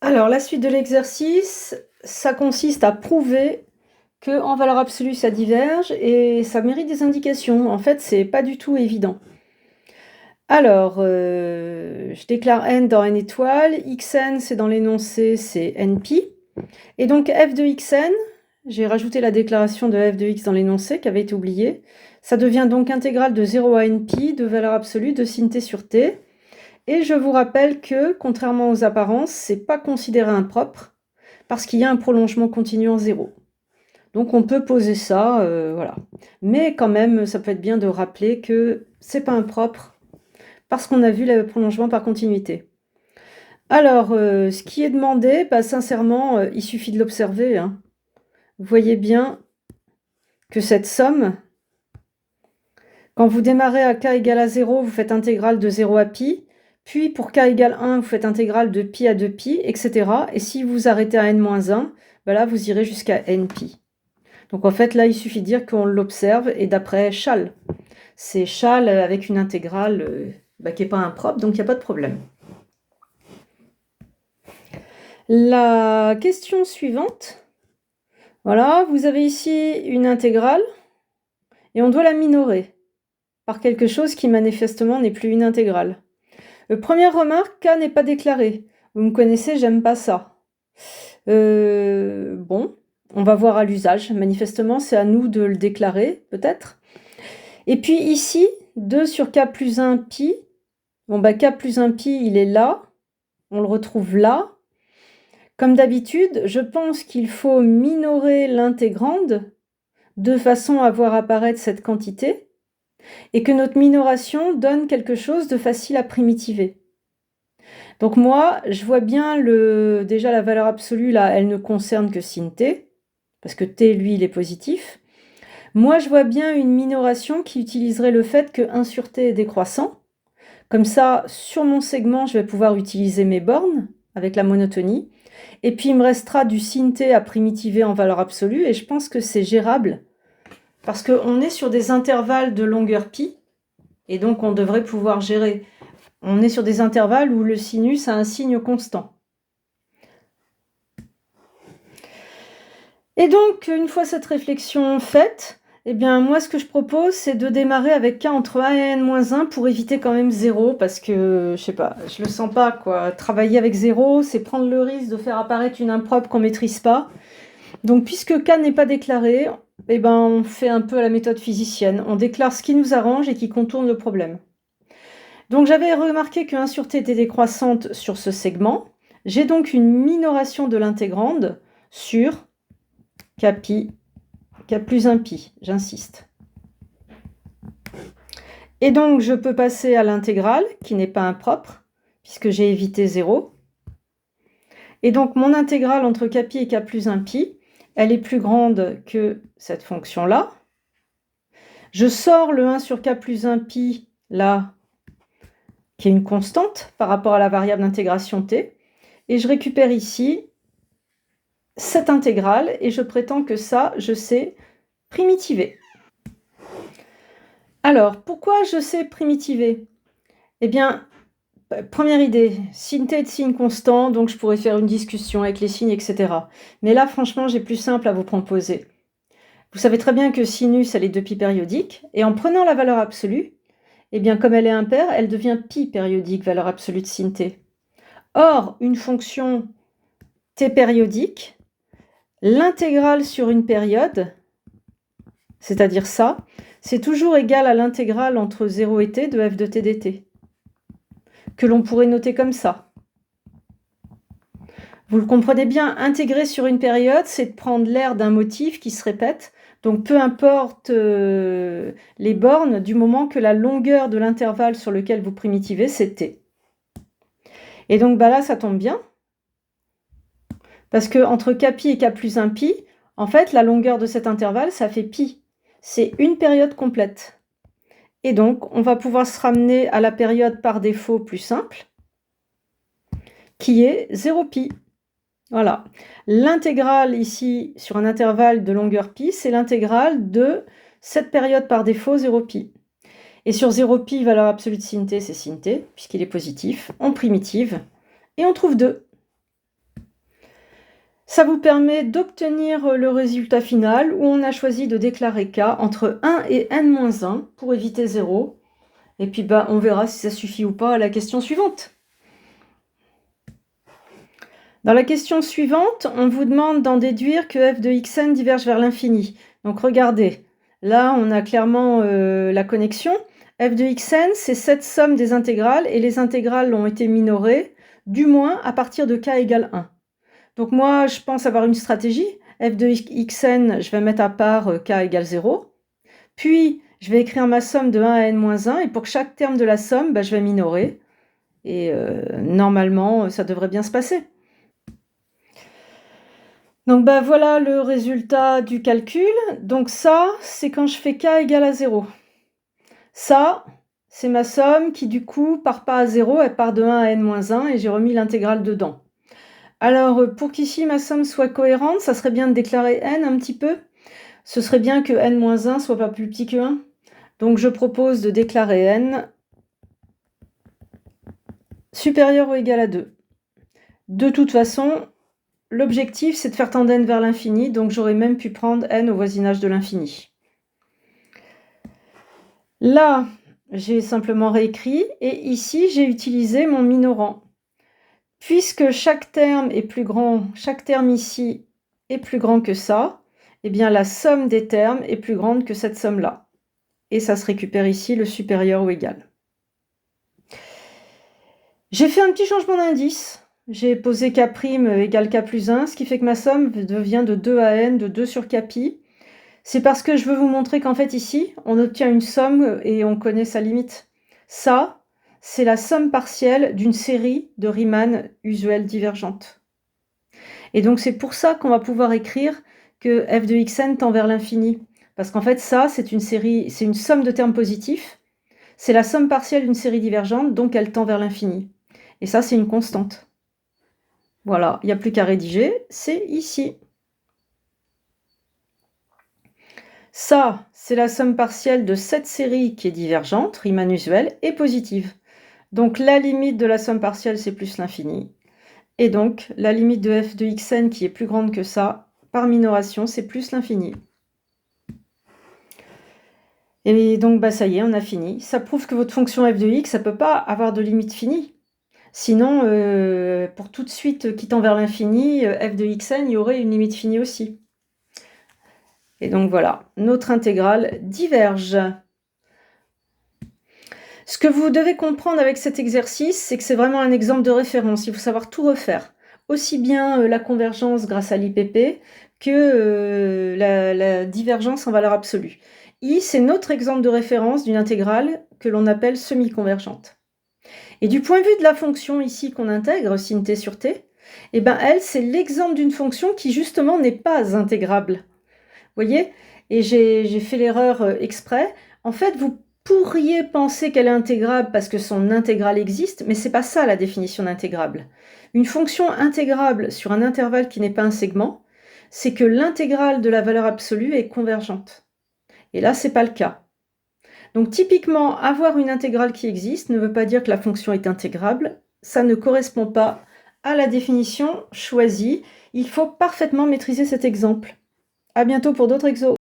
Alors, la suite de l'exercice, ça consiste à prouver qu'en valeur absolue, ça diverge et ça mérite des indications. En fait, c'est pas du tout évident. Alors, je déclare n dans n étoile, xn, c'est dans l'énoncé, c'est npi. Et donc, f de xn, j'ai rajouté la déclaration de f de x dans l'énoncé qui avait été oubliée. Ça devient donc intégrale de 0 à npi de valeur absolue de sin t sur t. Et je vous rappelle que, contrairement aux apparences, c'est pas considéré impropre parce qu'il y a un prolongement continu en 0. Donc on peut poser ça, voilà. Mais quand même, ça peut être bien de rappeler que c'est pas impropre parce qu'on a vu le prolongement par continuité. Alors, ce qui est demandé, bah, sincèrement, il suffit de l'observer, hein. Vous voyez bien que cette somme, quand vous démarrez à k égale à 0, vous faites intégrale de 0 à pi, puis pour k égale 1, vous faites intégrale de pi à 2pi, etc. Et si vous arrêtez à n-1, bah là, vous irez jusqu'à npi. Donc en fait, là, il suffit de dire qu'on l'observe, et d'après Schall. C'est Schall avec une intégrale qui n'est pas impropre, donc il n'y a pas de problème. La question suivante. Voilà, vous avez ici une intégrale, et on doit la minorer par quelque chose qui manifestement n'est plus une intégrale. Première remarque, k n'est pas déclaré. Vous me connaissez, j'aime pas ça. Bon, on va voir à l'usage. Manifestement, c'est à nous de le déclarer, peut-être. Et puis ici, 2 sur k plus 1 pi. Bon, bah k plus 1 pi, il est là. On le retrouve là. Comme d'habitude, je pense qu'il faut minorer l'intégrande de façon à voir apparaître cette quantité et que notre minoration donne quelque chose de facile à primitiver. Donc moi, je vois bien déjà la valeur absolue, là, elle ne concerne que sin t, parce que t, lui, il est positif. Moi, je vois bien une minoration qui utiliserait le fait que 1 sur t est décroissant. Comme ça, sur mon segment, je vais pouvoir utiliser mes bornes avec la monotonie. Et puis, il me restera du sin t à primitiver en valeur absolue, et je pense que c'est gérable, parce qu'on est sur des intervalles de longueur pi, et donc on devrait pouvoir gérer. On est sur des intervalles où le sinus a un signe constant. Et donc, une fois cette réflexion faite, eh bien, moi, ce que je propose, c'est de démarrer avec k entre 1 et n-1 pour éviter quand même 0, parce que, je sais pas, je le sens pas, quoi. Travailler avec 0, c'est prendre le risque de faire apparaître une impropre qu'on maîtrise pas. Donc, puisque k n'est pas déclaré, eh ben, on fait un peu à la méthode physicienne. On déclare ce qui nous arrange et qui contourne le problème. Donc, j'avais remarqué que 1 sur t était décroissante sur ce segment. J'ai donc une minoration de l'intégrande sur k pi, k plus 1 pi, j'insiste. Et donc, je peux passer à l'intégrale, qui n'est pas impropre, puisque j'ai évité 0. Et donc, mon intégrale entre k pi et k plus 1 pi, elle est plus grande que cette fonction-là. Je sors le 1 sur k plus 1 pi, là, qui est une constante par rapport à la variable d'intégration t, et je récupère ici cette intégrale, et je prétends que ça, je sais primitiver. Alors, pourquoi je sais primitiver? Eh bien, première idée, sin t est de signe constant, donc je pourrais faire une discussion avec les signes, etc. Mais là, franchement, j'ai plus simple à vous proposer. Vous savez très bien que sinus, elle est de pi périodique, et en prenant la valeur absolue, eh bien, comme elle est impaire, elle devient pi périodique, valeur absolue de sin t. Or, une fonction t périodique, l'intégrale sur une période, c'est-à-dire ça, c'est toujours égal à l'intégrale entre 0 et t de f de t dt, que l'on pourrait noter comme ça. Vous le comprenez bien, intégrer sur une période, c'est de prendre l'aire d'un motif qui se répète, donc peu importe les bornes, du moment que la longueur de l'intervalle sur lequel vous primitivez, c'est t. Et donc là, ça tombe bien, parce que entre k pi et k plus 1 pi, en fait, la longueur de cet intervalle, ça fait pi. C'est une période complète. Et donc, on va pouvoir se ramener à la période par défaut plus simple, qui est 0pi. Voilà. L'intégrale ici, sur un intervalle de longueur pi, c'est l'intégrale de cette période par défaut 0pi. Et sur 0pi, valeur absolue de sin t, c'est sin t, puisqu'il est positif. On primitive, et on trouve 2. Ça vous permet d'obtenir le résultat final où on a choisi de déclarer k entre 1 et n-1 pour éviter 0. Et puis on verra si ça suffit ou pas à la question suivante. Dans la question suivante, on vous demande d'en déduire que f de xn diverge vers l'infini. Donc regardez, là on a clairement la connexion. F de xn, c'est cette somme des intégrales, et les intégrales ont été minorées, du moins à partir de k égale 1. Donc moi, je pense avoir une stratégie. F de xn, je vais mettre à part k égale 0. Puis, je vais écrire ma somme de 1 à n-1, et pour chaque terme de la somme, je vais minorer. Et normalement, ça devrait bien se passer. Donc voilà le résultat du calcul. Donc ça, c'est quand je fais k égale à 0. Ça, c'est ma somme qui du coup part pas à 0, elle part de 1 à n-1 et j'ai remis l'intégrale dedans. Alors pour qu'ici ma somme soit cohérente, ça serait bien de déclarer n un petit peu. Ce serait bien que n-1 soit pas plus petit que 1. Donc je propose de déclarer n supérieur ou égal à 2. De toute façon, l'objectif, c'est de faire tendre n vers l'infini, donc j'aurais même pu prendre n au voisinage de l'infini. Là, j'ai simplement réécrit, et ici, j'ai utilisé mon minorant. Puisque chaque terme est plus grand, chaque terme ici est plus grand que ça, eh bien la somme des termes est plus grande que cette somme-là. Et ça se récupère ici, le supérieur ou égal. J'ai fait un petit changement d'indice. J'ai posé k' égale k plus 1, ce qui fait que ma somme devient de 2 à n de 2 sur k pi. C'est parce que je veux vous montrer qu'en fait ici, on obtient une somme et on connaît sa limite. Ça, c'est la somme partielle d'une série de Riemann usuelles divergentes. Et donc c'est pour ça qu'on va pouvoir écrire que f de xn tend vers l'infini. Parce qu'en fait ça, c'est une somme de termes positifs. C'est la somme partielle d'une série divergente, donc elle tend vers l'infini. Et ça, c'est une constante. Voilà, il n'y a plus qu'à rédiger, c'est ici. Ça, c'est la somme partielle de cette série qui est divergente, Riemann usuelle, et positive. Donc la limite de la somme partielle, c'est plus l'infini. Et donc la limite de f de xn qui est plus grande que ça, par minoration, c'est plus l'infini. Et donc ça y est, on a fini. Ça prouve que votre fonction f de x, ça ne peut pas avoir de limite finie. Sinon, pour toute suite qui tend vers l'infini, f de xn, il y aurait une limite finie aussi. Et donc voilà, notre intégrale diverge. Ce que vous devez comprendre avec cet exercice, c'est que c'est vraiment un exemple de référence. Il faut savoir tout refaire. Aussi bien la convergence grâce à l'IPP que la divergence en valeur absolue. I, c'est notre exemple de référence d'une intégrale que l'on appelle semi-convergente. Et du point de vue de la fonction ici qu'on intègre, sin t sur t, eh ben elle, c'est l'exemple d'une fonction qui justement n'est pas intégrable. Vous voyez? Et j'ai fait l'erreur exprès. En fait, vous pourriez penser qu'elle est intégrable parce que son intégrale existe, mais c'est pas ça la définition d'intégrable. Une fonction intégrable sur un intervalle qui n'est pas un segment, c'est que l'intégrale de la valeur absolue est convergente. Et là, c'est pas le cas. Donc typiquement, avoir une intégrale qui existe ne veut pas dire que la fonction est intégrable. Ça ne correspond pas à la définition choisie. Il faut parfaitement maîtriser cet exemple. À bientôt pour d'autres exos.